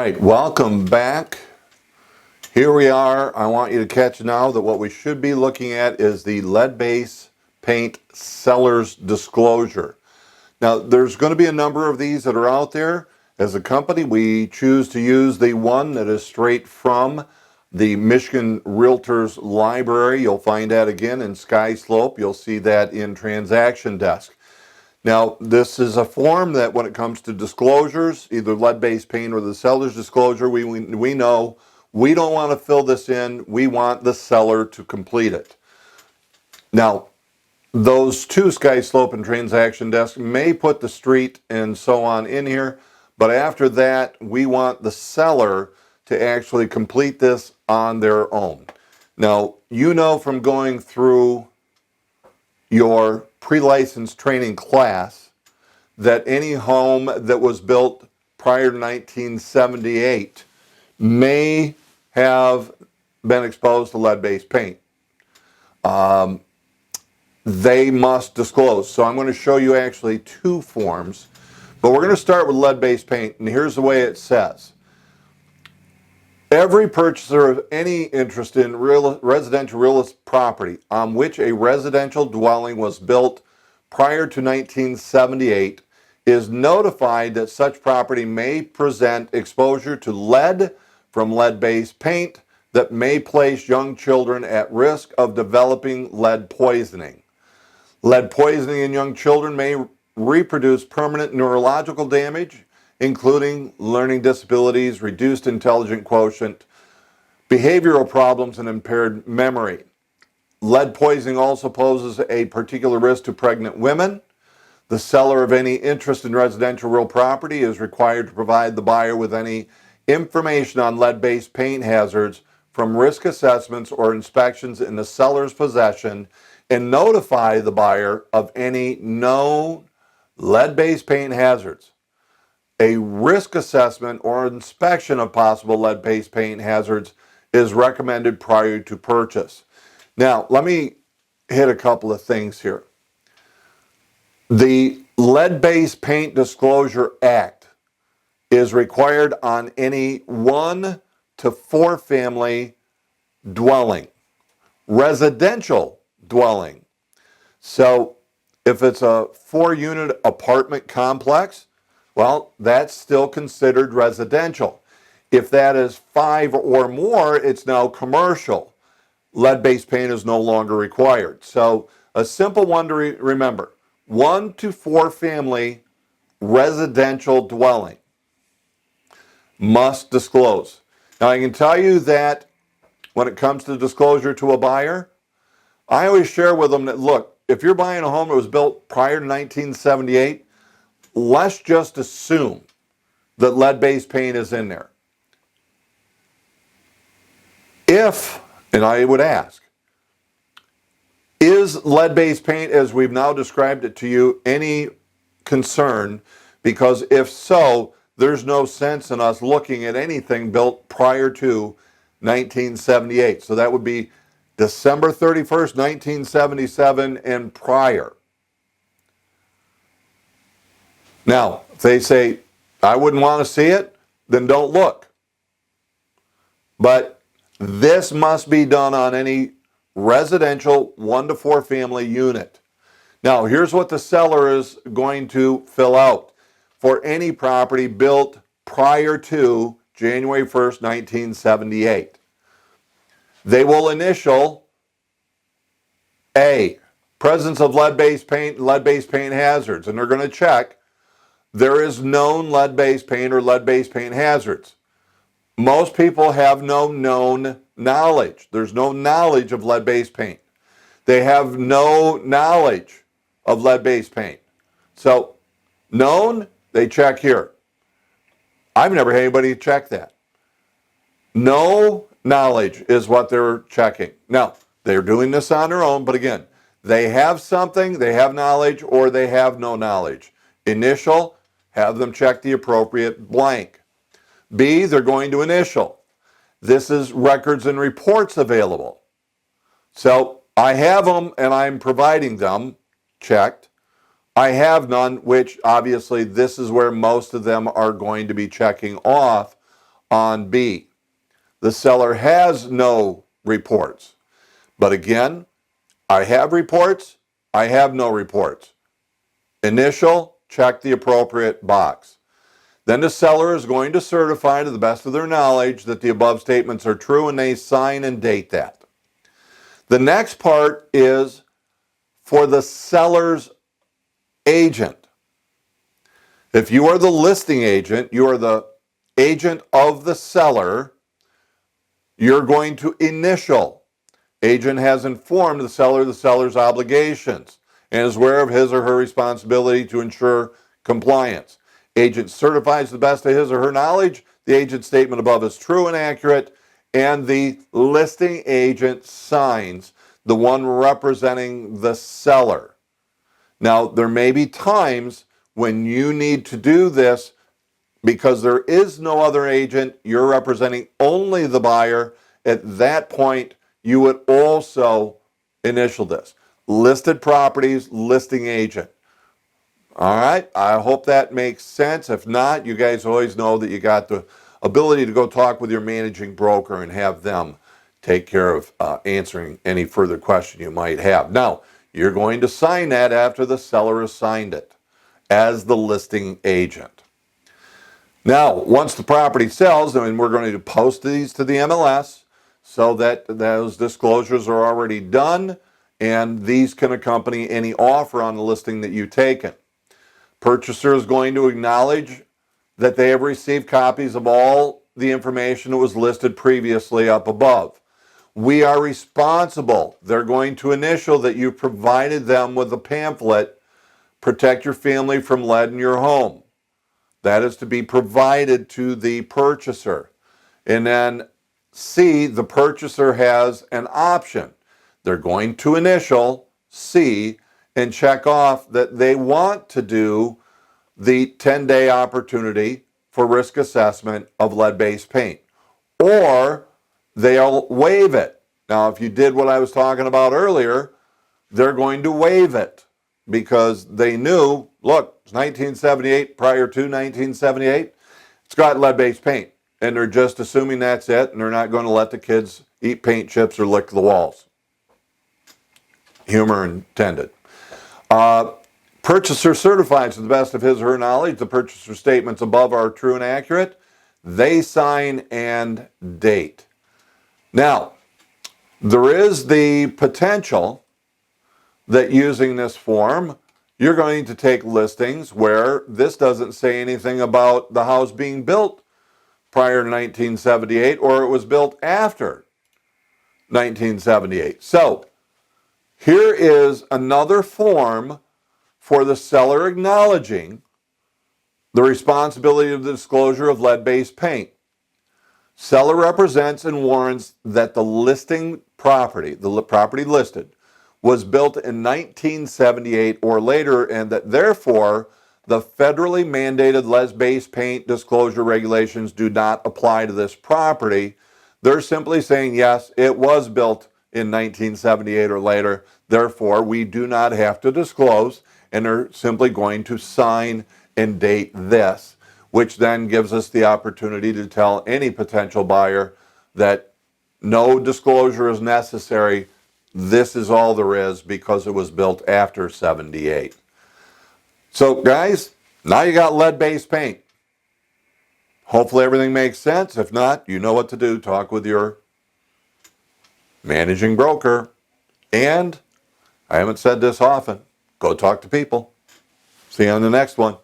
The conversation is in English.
right, welcome back. Here we are. I want you to catch now that what we should be looking at is the lead-based paint seller's disclosure. Now, there's going to be a number of these that are out there. As a company, we choose to use the one that is straight from the Michigan Realtors Library. You'll find that again in Sky Slope. You'll see that in Transaction Desk. Now, this is a form that when it comes to disclosures, either lead-based paint or the seller's disclosure, we know we don't want to fill this in. We want the seller to complete it. Now, those two, Sky Slope and Transaction Desk, may put the street and so on in here, but after that, we want the seller to actually complete this on their own. Now, you know from going through your pre-licensed training class that any home that was built prior to 1978 may have been exposed to lead-based paint. They must disclose. So I'm going to show you actually two forms, but we're going to start with lead-based paint, and here's the way it says. Every purchaser of any interest in residential real estate property on which a residential dwelling was built prior to 1978 is notified that such property may present exposure to lead from lead-based paint that may place young children at risk of developing lead poisoning. Lead poisoning in young children may reproduce permanent neurological damage, including learning disabilities, reduced intelligence quotient, behavioral problems, and impaired memory. Lead poisoning also poses a particular risk to pregnant women. The seller of any interest in residential real property is required to provide the buyer with any information on lead-based paint hazards from risk assessments or inspections in the seller's possession and notify the buyer of any known lead-based paint hazards. A risk assessment or inspection of possible lead-based paint hazards is recommended prior to purchase. Now, let me hit a couple of things here. The Lead-Based Paint Disclosure Act is required on any 1 to 4 family dwelling, residential dwelling. So if it's a 4-unit apartment complex, well, that's still considered residential. If that is 5 or more, it's now commercial. Lead-based paint is no longer required. So a simple one to remember, 1 to 4 family residential dwelling must disclose. Now I can tell you that when it comes to disclosure to a buyer, I always share with them that, look, if you're buying a home that was built prior to 1978, let's just assume that lead-based paint is in there. If, and I would ask, is lead-based paint, as we've now described it to you, any concern? Because if so, there's no sense in us looking at anything built prior to 1978. So that would be December 31st, 1977 and prior. Now, if they say, I wouldn't want to see it, then don't look. But this must be done on any residential 1 to 4 family unit. Now, here's what the seller is going to fill out for any property built prior to January 1st, 1978. They will initial A, presence of lead-based paint and lead-based paint hazards, and they're going to check there is known lead-based paint or lead-based paint hazards. Most people have no known knowledge. There's no knowledge of lead-based paint. They have no knowledge of lead-based paint. So, known, they check here. I've never had anybody check that. No knowledge is what they're checking. Now, they're doing this on their own, but again, they have something, they have knowledge, or they have no knowledge. Initial, have them check the appropriate blank. B, they're going to initial. This is records and reports available. So I have them and I'm providing them, checked. I have none, which obviously this is where most of them are going to be checking off on B. The seller has no reports. But again, I have reports, I have no reports. Initial, check the appropriate box. Then the seller is going to certify to the best of their knowledge that the above statements are true, and they sign and date that. The next part is for the seller's agent. If you are the listing agent, you are the agent of the seller, you're going to initial. Agent has informed the seller's obligations and is aware of his or her responsibility to ensure compliance. Agent certifies to the best of his or her knowledge the agent's statement above is true and accurate, and the listing agent signs, the one representing the seller. Now, there may be times when you need to do this because there is no other agent, you're representing only the buyer. At that point, you would also initial this. Listed properties, listing agent. All right, I hope that makes sense. If not, you guys always know that you got the ability to go talk with your managing broker and have them take care of answering any further question you might have. Now, you're going to sign that after the seller has signed it as the listing agent. Now, once the property sells, and we're going to post these to the MLS so that those disclosures are already done, and these can accompany any offer on the listing that you've taken. Purchaser is going to acknowledge that they have received copies of all the information that was listed previously up above. We are responsible. They're going to initial that you provided them with a pamphlet, Protect Your Family from Lead in Your Home. That is to be provided to the purchaser. And then C, the purchaser has an option. They're going to initial C and check off that they want to do the 10-day opportunity for risk assessment of lead-based paint, or they'll waive it. Now, if you did what I was talking about earlier, they're going to waive it because they knew, look, it's 1978, prior to 1978, it's got lead-based paint, and they're just assuming that's it, and they're not going to let the kids eat paint chips or lick the walls. Humor intended. Purchaser certifies to the best of his or her knowledge the purchaser statements above are true and accurate. They sign and date. Now, there is the potential that using this form, you're going to take listings where this doesn't say anything about the house being built prior to 1978 or it was built after 1978. So, here is another form for the seller acknowledging the responsibility of the disclosure of lead-based paint. Seller represents and warrants that the listing property, the property listed, was built in 1978 or later, and that therefore the federally mandated lead-based paint disclosure regulations do not apply to this property. They're simply saying, yes, it was built in 1978 or later, therefore we do not have to disclose, and they're simply going to sign and date this, which then gives us the opportunity to tell any potential buyer that no disclosure is necessary. This is all there is because it was built after 78. So guys, now you got lead-based paint. Hopefully everything makes sense. If not, you know what to do. Talk with your managing broker. And I haven't said this often, go talk to people. See you on the next one.